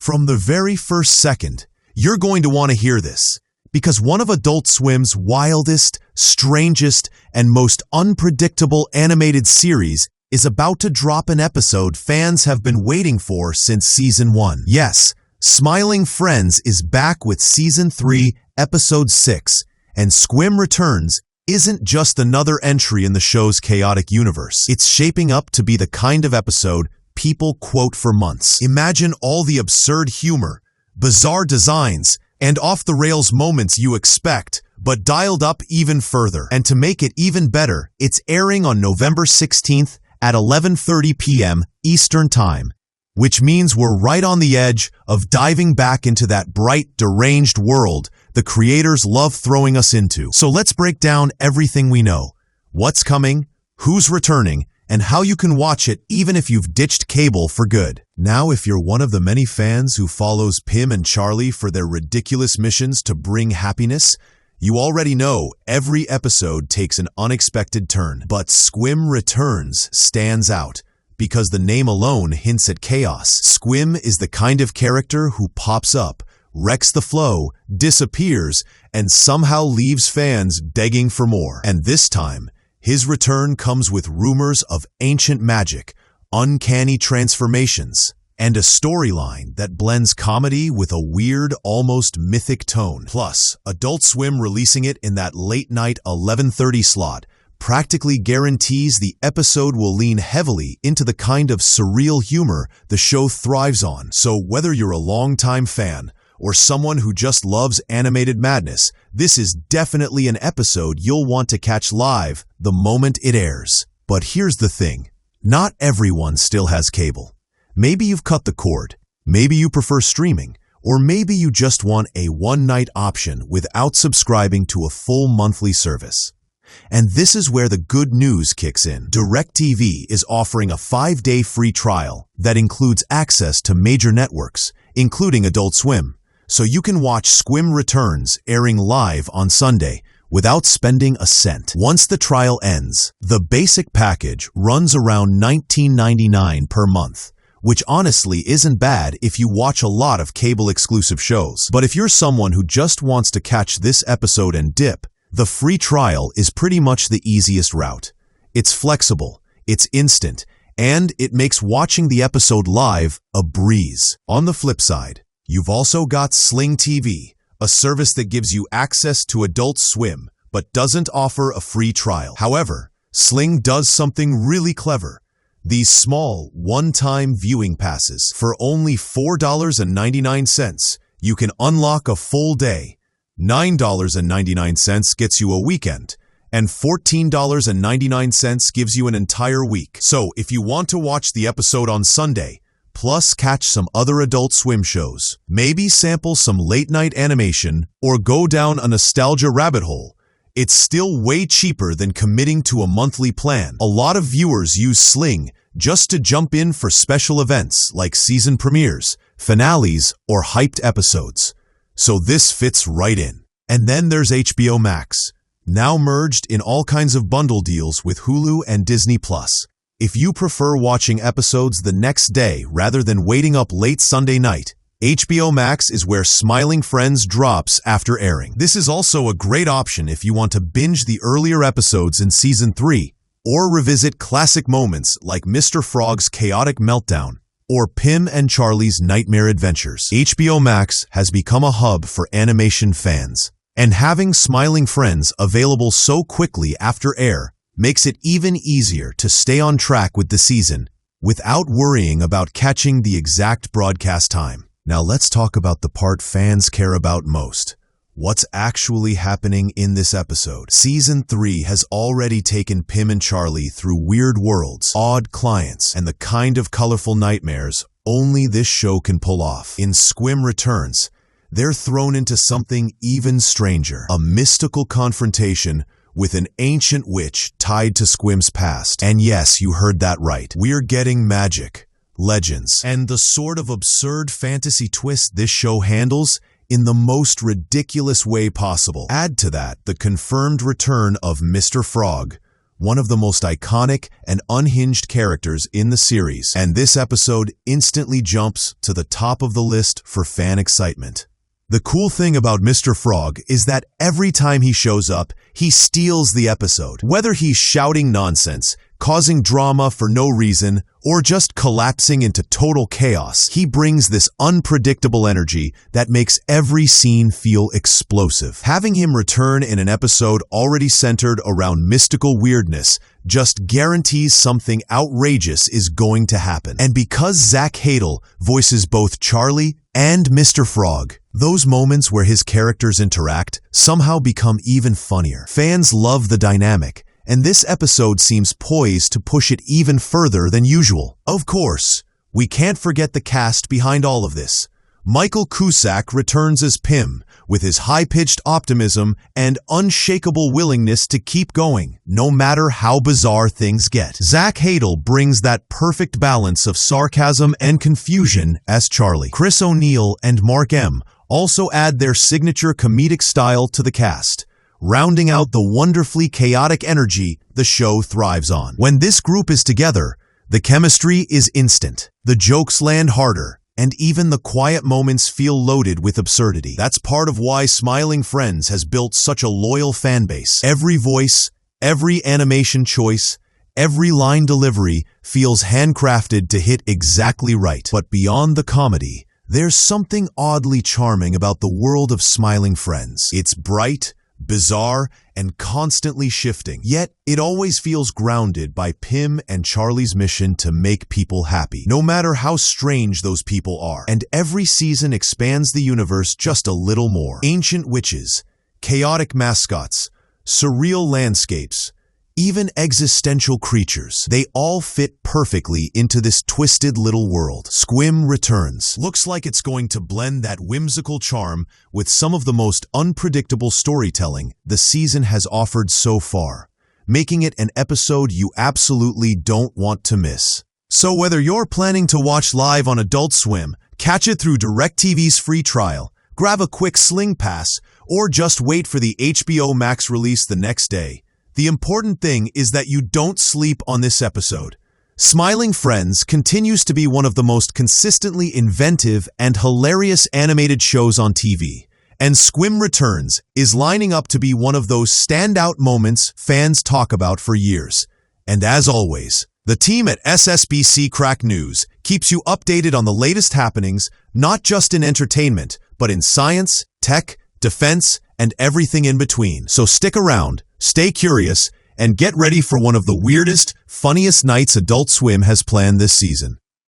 From the very first second, you're going to want to hear this, because one of Adult Swim's wildest, strangest, and most unpredictable animated series is about to drop an episode fans have been waiting for since Season 1. Yes, Smiling Friends is back with Season 3, Episode 6, and Squim Returns isn't just another entry in the show's chaotic universe. It's shaping up to be the kind of episode people quote for months. Imagine all the absurd humor, bizarre designs, and off-the-rails moments you expect, but dialed up even further. And to make it even better, it's airing on November 16th at 11:30 p.m. Eastern Time, which means we're right on the edge of diving back into that bright, deranged world the creators love throwing us into. So let's break down everything we know, what's coming, who's returning, and how you can watch it even if you've ditched cable for good. Now, if you're one of the many fans who follows Pim and Charlie for their ridiculous missions to bring happiness, you already know every episode takes an unexpected turn. But Squim Returns stands out because the name alone hints at chaos. Squim is the kind of character who pops up, wrecks the flow, disappears, and somehow leaves fans begging for more. And this time, his return comes with rumors of ancient magic, uncanny transformations, and a storyline that blends comedy with a weird, almost mythic tone. Plus, Adult Swim releasing it in that late-night 11:30 slot practically guarantees the episode will lean heavily into the kind of surreal humor the show thrives on. So whether you're a longtime fan or someone who just loves animated madness, this is definitely an episode you'll want to catch live the moment it airs. But here's the thing. Not everyone still has cable. Maybe you've cut the cord, maybe you prefer streaming, or maybe you just want a one-night option without subscribing to a full monthly service. And this is where the good news kicks in. DirecTV is offering a 5-day free trial that includes access to major networks, including Adult Swim, so you can watch Squim Returns airing live on Sunday without spending a cent. Once the trial ends, the basic package runs around $19.99 per month, which honestly isn't bad if you watch a lot of cable-exclusive shows. But if you're someone who just wants to catch this episode and dip, the free trial is pretty much the easiest route. It's flexible, it's instant, and it makes watching the episode live a breeze. On the flip side, you've also got Sling TV, a service that gives you access to Adult Swim, but doesn't offer a free trial. However, Sling does something really clever. These small, one-time viewing passes. For only $4.99, you can unlock a full day. $9.99 gets you a weekend, and $14.99 gives you an entire week. So if you want to watch the episode on Sunday, plus catch some other Adult Swim shows, maybe sample some late-night animation, or go down a nostalgia rabbit hole, it's still way cheaper than committing to a monthly plan. A lot of viewers use Sling just to jump in for special events like season premieres, finales, or hyped episodes. So this fits right in. And then there's HBO Max, now merged in all kinds of bundle deals with Hulu and Disney+. If you prefer watching episodes the next day rather than waiting up late Sunday night, HBO Max is where Smiling Friends drops after airing. This is also a great option if you want to binge the earlier episodes in Season 3, or revisit classic moments like Mr. Frog's chaotic meltdown, or Pim and Charlie's nightmare adventures. HBO Max has become a hub for animation fans, and having Smiling Friends available so quickly after air makes it even easier to stay on track with the season without worrying about catching the exact broadcast time. Now let's talk about the part fans care about most. What's actually happening in this episode? Season 3 has already taken Pim and Charlie through weird worlds, odd clients, and the kind of colorful nightmares only this show can pull off. In Squim Returns, they're thrown into something even stranger, a mystical confrontation with an ancient witch tied to Squim's past. And yes, you heard that right. We're getting magic, legends, and the sort of absurd fantasy twist this show handles in the most ridiculous way possible. Add to that the confirmed return of Mr. Frog, one of the most iconic and unhinged characters in the series, and this episode instantly jumps to the top of the list for fan excitement. The cool thing about Mr. Frog is that every time he shows up, he steals the episode. Whether he's shouting nonsense, causing drama for no reason, or just collapsing into total chaos, he brings this unpredictable energy that makes every scene feel explosive. Having him return in an episode already centered around mystical weirdness just guarantees something outrageous is going to happen. And because Zach Hadel voices both Charlie and Mr. Frog, those moments where his characters interact somehow become even funnier. Fans love the dynamic, and this episode seems poised to push it even further than usual. Of course, we can't forget the cast behind all of this. Michael Cusack returns as Pym, with his high-pitched optimism and unshakable willingness to keep going, no matter how bizarre things get. Zach Hadel brings that perfect balance of sarcasm and confusion as Charlie. Chris O'Neill and Mark M. also add their signature comedic style to the cast, rounding out the wonderfully chaotic energy the show thrives on. When this group is together, the chemistry is instant. The jokes land harder, and even the quiet moments feel loaded with absurdity. That's part of why Smiling Friends has built such a loyal fan base. Every voice, every animation choice, every line delivery feels handcrafted to hit exactly right. But beyond the comedy, there's something oddly charming about the world of Smiling Friends. It's bright, bizarre, and constantly shifting. Yet, it always feels grounded by Pym and Charlie's mission to make people happy, no matter how strange those people are. And every season expands the universe just a little more. Ancient witches, chaotic mascots, surreal landscapes, even existential creatures. They all fit perfectly into this twisted little world. Squim returns. Looks like it's going to blend that whimsical charm with some of the most unpredictable storytelling the season has offered so far, making it an episode you absolutely don't want to miss. So whether you're planning to watch live on Adult Swim, catch it through DirecTV's free trial, grab a quick Sling Pass, or just wait for the HBO Max release the next day, the important thing is that you don't sleep on this episode. Smiling Friends continues to be one of the most consistently inventive and hilarious animated shows on TV, and Squim Returns is lining up to be one of those standout moments fans talk about for years. And as always, the team at SSBC Crack News keeps you updated on the latest happenings, not just in entertainment, but in science, tech, defense, and everything in between. So stick around, stay curious, and get ready for one of the weirdest, funniest nights Adult Swim has planned this season.